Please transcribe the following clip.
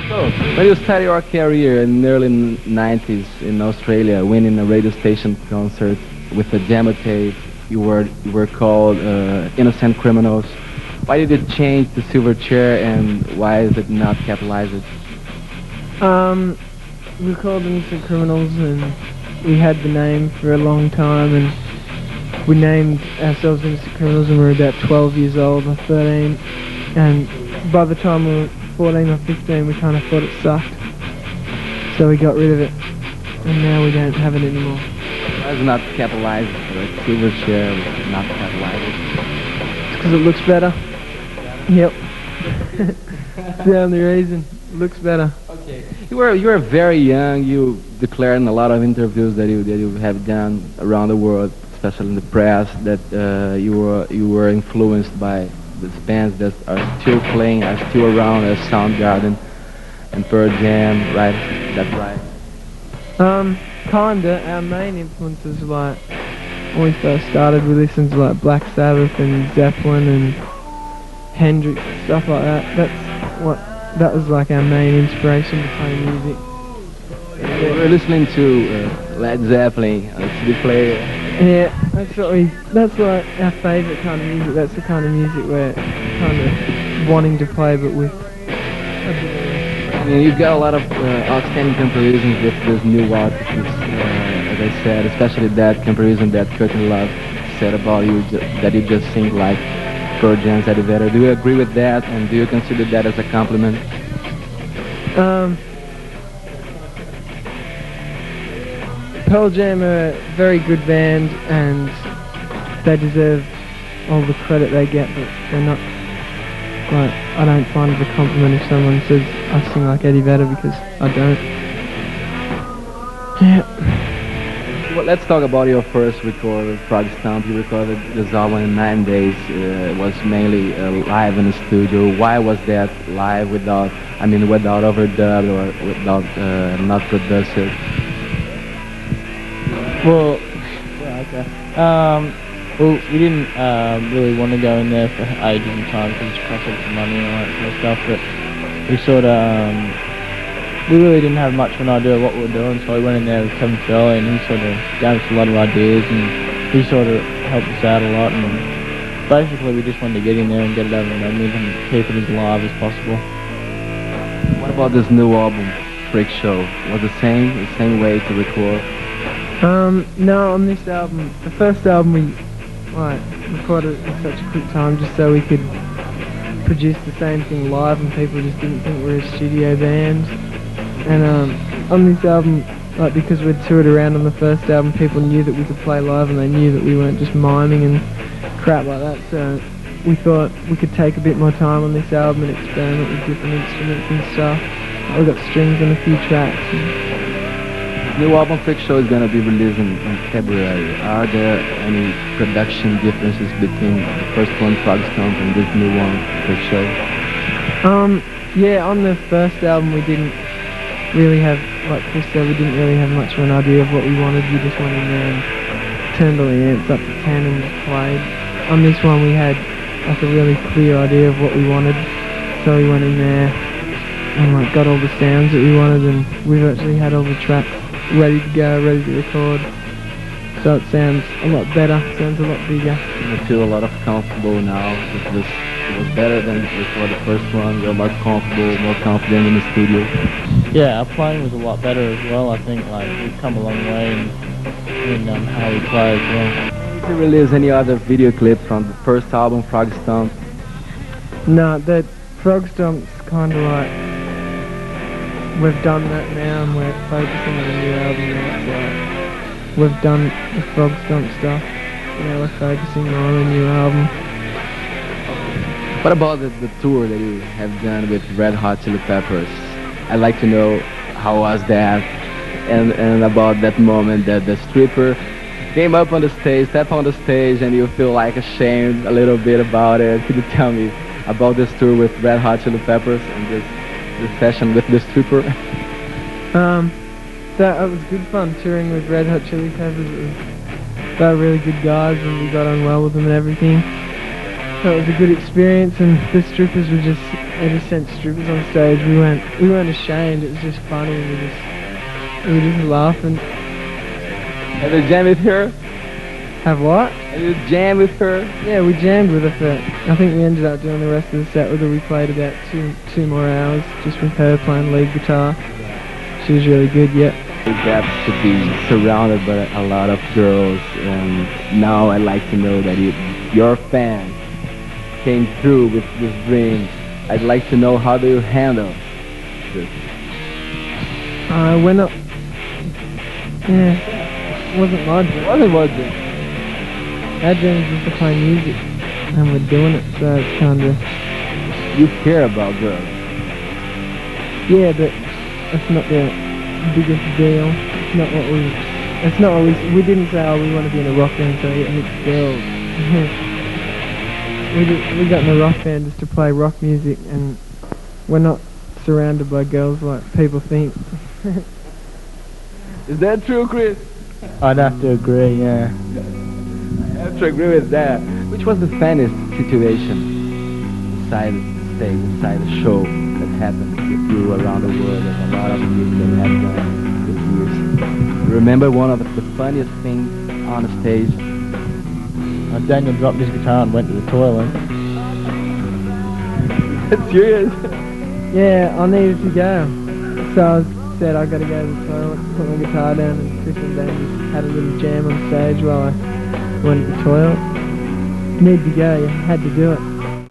So, when you started your career in the early 90s in Australia, winning a radio station concert with a demo tape, you were called Innocent Criminals. Why did it change to Silverchair, and why is it not capitalized? Um, we were called Innocent Criminals, and we had the name for a long time, and we named ourselves Innocent Criminals when we were about 12 years old or 13, and by the time we were 14 or 15 we kind of thought it sucked, so we got rid of it, and now we don't have it anymore. Why is it not capitalized? Like Silverchair was not capitalized. It's because it looks better. Yep. It's the only reason. It looks better. Okay. You were very young. You declared in a lot of interviews that you have done around the world, especially in the press, that you were influenced by the bands that are still playing, are still around, as Soundgarden and Pearl Jam, right? That's right. Kinda. Our main influences, like when we first started, we listened to like Black Sabbath and Zeppelin and Hendrix and stuff like that. That was like our main inspiration to play music. We were listening to Led Zeppelin on a CD player. Yeah, that's like our favourite kind of music. That's the kind of music we're kind of wanting to play, but with a bit I mean, you've got a lot of outstanding comparisons with this new artist, as I said, especially that comparison that Curtin Love said about you, that you just sing like Pearl Jam's Eddie Vedder. Do you agree with that, and do you consider that as a compliment? Pearl Jam are a very good band, and they deserve all the credit they get, but they're not, like, I don't find it a compliment if someone says I sing like Eddie Vedder, because I don't. Yeah. Well, let's talk about your first record, Frog Stomp. You recorded this album in 9 days. It was mainly live in the studio. Why was that live without overdub or without not produced? Well, yeah, okay. Well, we didn't really want to go in there for ages and time because it's cost us some money and all that sort of stuff, but we sort of, we really didn't have much of an idea of what we were doing, so we went in there with Kevin Shirley, and he sort of gave us a lot of ideas, and he sort of helped us out a lot, and basically we just wanted to get in there and get it over and done with and keep it as live as possible. What about this new album, Freak Show? Was the same way to record? No, on this album, the first album we recorded in such a quick time just so we could produce the same thing live, and people just didn't think we were a studio band. And on this album, like, because we'd toured around on the first album, people knew that we could play live, and they knew that we weren't just miming and crap like that, so we thought we could take a bit more time on this album and experiment with different instruments and stuff. We got strings on a few tracks. New album Freak Show is going to be released in February. Are there any production differences between the first one, Frog Stomp, and this new one, Freak Show? Yeah, on the first album we didn't really have, like Chris said, we didn't really have much of an idea of what we wanted. We just went in there and turned all the amps up to 10 and just played. On this one we had like a really clear idea of what we wanted, so we went in there and like got all the sounds that we wanted, and we virtually had all the tracks ready to go, ready to record, so it sounds a lot better, sounds a lot bigger. I feel a lot of comfortable now with this. It was better than before the first one. You're more comfortable, more confident in the studio. Yeah, our playing was a lot better as well. I think like we've come a long way in how we play as well. Did you release any other video clip from the first album, Frog Stomp? No, that Frog Stomp's kind of like, we've done that now and we're focusing on a new album now. It's like, we've done the Frog Stomp stuff, now we're focusing on a new album. What about the tour that you have done with Red Hot Chili Peppers? I'd like to know how was that, and about that moment that the stripper came up on the stage, stepped on the stage, and you feel like ashamed a little bit about it. Could you tell me about this tour with Red Hot Chili Peppers and this session with the stripper? That was good fun touring with Red Hot Chili Peppers. They were really good guys, and we got on well with them and everything. So it was a good experience, and the strippers were they just sent strippers on stage. We weren't ashamed. It was just funny. We were just laughing. Have you jammed with her? Have what? Have you jammed with her? Yeah, we jammed with her for. I think we ended up doing the rest of the set with her. We played about two more hours just with her playing lead guitar. She was really good. Yeah. That to be surrounded by a lot of girls, and now I'd like to know that your fans came through with this dream. I'd like to know, how do you handle this? We're not. Yeah, it wasn't my dream. What was it? Our dream is just to play music, and we're doing it. So it's kind of. You care about girls. Yeah, but that's not the biggest deal. It's not what we. It's not what we didn't say. Oh, we want to be in a rock band, so it hits girls. we got in a rock band just to play rock music, and we're not surrounded by girls like people think. Is that true, Chris? I'd have to agree, yeah. I have to agree with that. Which was the funniest situation inside the stage, inside the show that happened with you around the world, and a lot of music that have done with years? Remember one of the funniest things on the stage? Daniel dropped his guitar and went to the toilet. That's serious? Yeah, I needed to go. So I said I got to go to the toilet, put my guitar down, and Chris and Dan just had a little jam on stage while I went to the toilet. Need to go, you had to do it.